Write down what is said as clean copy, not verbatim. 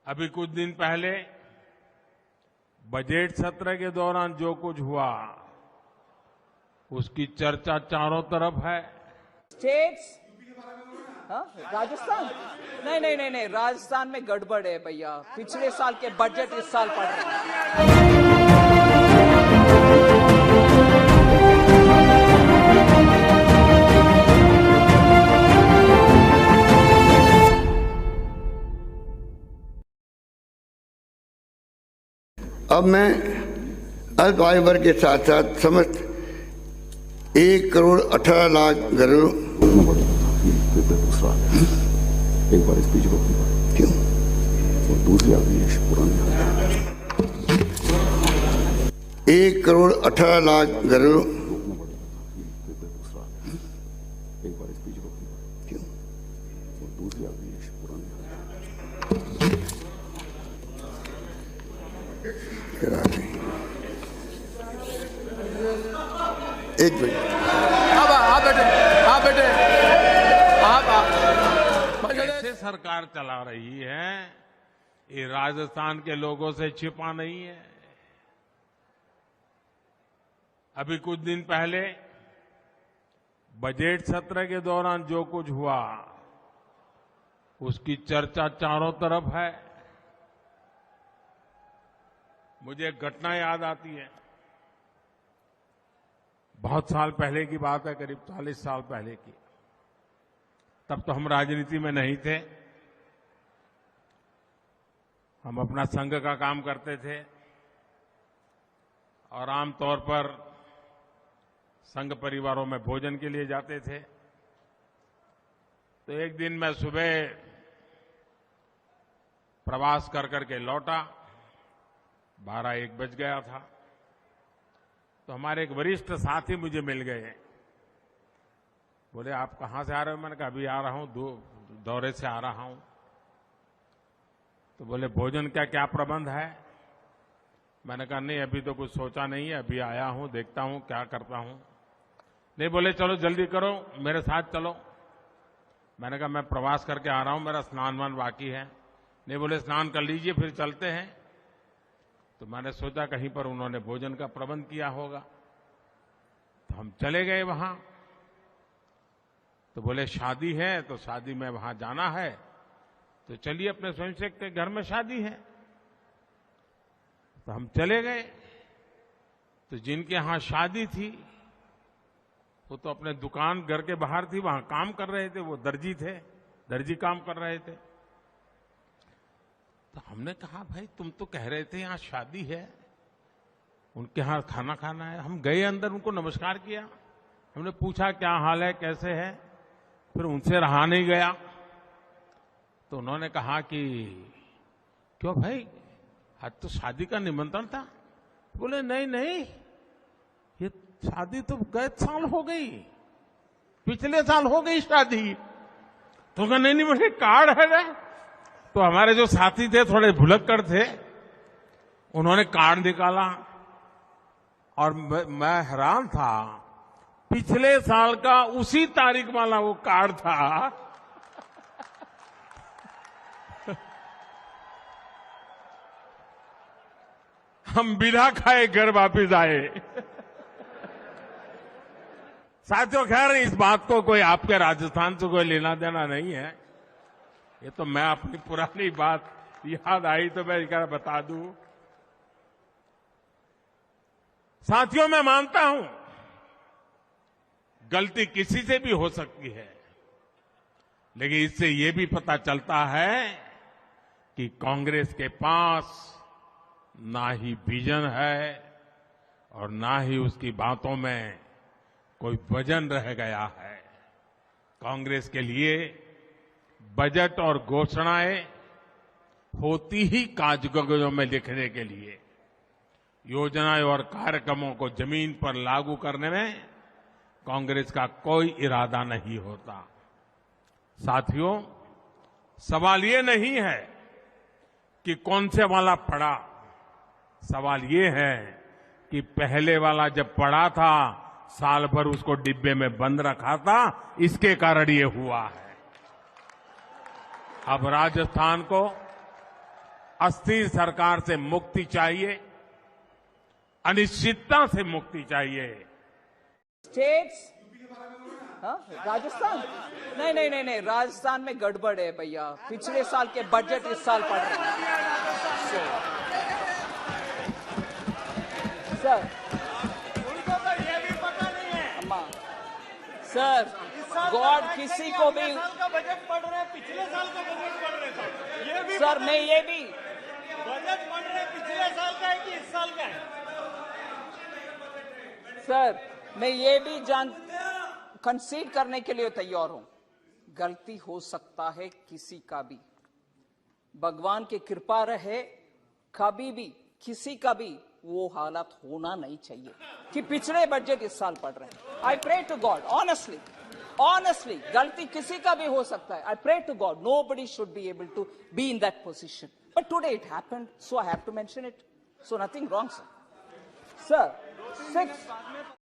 अभी कुछ दिन पहले बजट सत्र के दौरान जो कुछ हुआ उसकी चर्चा चारों तरफ है। स्टेट्स राजस्थान नहीं, राजस्थान में गड़बड़ है भैया। पिछले साल के बजट इस साल पढ़ रहे हैं। अब मैं अल्प आयु वर्ग के साथ साथ समस्त 1,18,00,000 घरों दूसरा एक बार स्पीच रोकनी पड़ी। क्यों? और दूसरी आदमी पुरानी 1,18,00,000 घरों दूसरा एक बार स्पीच रोकनी पड़ी। क्यों? और दूसरी आदमी पुरानी करा दें। एक मिनट कैसे सरकार चला रही है ये राजस्थान के लोगों से छिपा नहीं है। अभी कुछ दिन पहले बजट सत्र के दौरान जो कुछ हुआ उसकी चर्चा चारों तरफ है। मुझे एक घटना याद आती है। बहुत साल पहले की बात है, करीब 40 साल पहले की। तब तो हम राजनीति में नहीं थे। हम अपना संघ का काम करते थे और आमतौर पर संघ परिवारों में भोजन के लिए जाते थे। तो एक दिन मैं सुबह प्रवास कर करके लौटा, 12-1 बज गया था। तो हमारे एक वरिष्ठ साथी मुझे मिल गए। बोले, आप कहां से आ रहे हो? मैंने कहा, अभी आ रहा हूं, दौरे से आ रहा हूं। तो बोले, भोजन का क्या प्रबंध है? मैंने कहा, नहीं, अभी तो कुछ सोचा नहीं है, अभी आया हूं, देखता हूं क्या करता हूं। नहीं, बोले, चलो जल्दी करो, मेरे साथ चलो। मैंने कहा, मैं प्रवास करके आ रहा हूं, मेरा स्नान वान बाकी है। नहीं, बोले, स्नान कर लीजिए फिर चलते हैं। तो मैंने सोचा कहीं पर उन्होंने भोजन का प्रबंध किया होगा। तो हम चले गए वहां। तो बोले, शादी है तो शादी में वहां जाना है, तो चलिए, अपने स्वयंसेवक के घर में शादी है। तो हम चले गए। तो जिनके यहां शादी थी वो तो अपने दुकान घर के बाहर थी, वहां काम कर रहे थे। वो दर्जी थे, दर्जी काम कर रहे थे। तो हमने कहा, भाई तुम तो कह रहे थे यहां शादी है, उनके यहां खाना खाना है। हम गए अंदर, उनको नमस्कार किया, हमने पूछा क्या हाल है, कैसे है। फिर उनसे रहा नहीं गया। तो उन्होंने कहा कि क्यों भाई, आज तो शादी का निमंत्रण था। बोले, नहीं, ये शादी तो गए साल हो गई, पिछले साल हो गई शादी। तो कहा, नहीं, मुझे कार्ड है ना। तो हमारे जो साथी थे थोड़े भुलक्कड़ थे, उन्होंने कार्ड निकाला और मैं हैरान था। पिछले साल का उसी तारीख वाला वो कार्ड था। हम बिना खाए घर वापिस आए। साथियों, खैर इस बात को कोई आपके राजस्थान से कोई लेना देना नहीं है। ये तो मैं अपनी पुरानी बात याद आई तो मैं क्या बता दूं। साथियों, मैं मानता हूं गलती किसी से भी हो सकती है, लेकिन इससे ये भी पता चलता है कि कांग्रेस के पास ना ही विजन है और ना ही उसकी बातों में कोई वजन रह गया है। कांग्रेस के लिए बजट और घोषणाएं होती ही कागजों में लिखने के लिए, योजनाएं और कार्यक्रमों को जमीन पर लागू करने में कांग्रेस का कोई इरादा नहीं होता। साथियों, सवाल ये नहीं है कि कौन से वाला पड़ा, सवाल ये है कि पहले वाला जब पड़ा था साल भर उसको डिब्बे में बंद रखा था, इसके कारण ये हुआ है। अब राजस्थान को अस्थिर सरकार से मुक्ति चाहिए, अनिश्चितता से मुक्ति चाहिए। स्टेट्स, हाँ, राजस्थान, नहीं, राजस्थान में गड़बड़ है भैया। पिछले साल के बजट इस साल पढ़ रहे हैं। सर, उनको तो ये भी पता नहीं है। अम्मा, सर, गॉड किसी को भी, साल का बजट पढ़ रहे हैं, पिछले साल का बजट पढ़ रहे थे। ये भी सर मैं ये भी, बजट पढ़ रहे हैं, पिछले साल का है कि इस साल का है? सर मैं ये भी कंसीड करने के लिए तैयार हूं, गलती हो सकता है किसी का भी। भगवान की कृपा रहे, कभी भी किसी का भी वो हालत होना नहीं चाहिए कि पिछले बजट इस साल पढ़ रहे हैं। I pray to God, honestly गलती किसी का भी हो सकता है। I pray to God nobody should be able to be in that position, but today it happened, so I have to mention it. So nothing wrong, sir. Sir, 6